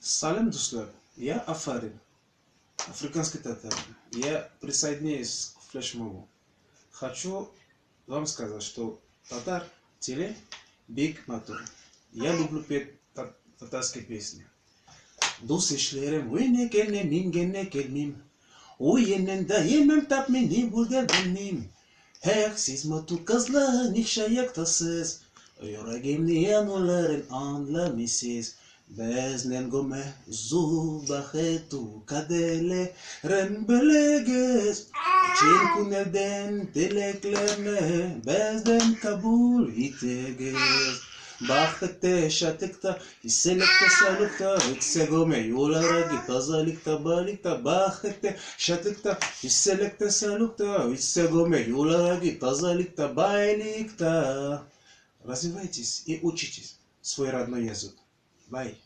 Салям, Дуслар, я Афарин, африканский татарин. Я присоединяюсь к флешмобу. Хочу вам сказать, что татар теле биг матур. Я люблю петь татарские песни. Дусы шлерем, уйне кельне мим генне кельмим. Уйенен да емем тап мини булгер бенмим. Hex siz matu kızla nikşayaktasız. Yüreğimni yanıların anlamışsız. Beznen gome zubahetu kadele rembeleges. Çirkun elden dileklerine bezden kabul iteges. Bahtekte şatıkta hisselekte salukta eksegome yulara git azalikta balikta bahtekte şatıkta hisselekte salukta eksegome yulara git azalikta baylikta. Развивайтесь и учитесь свой родной язык. Bye.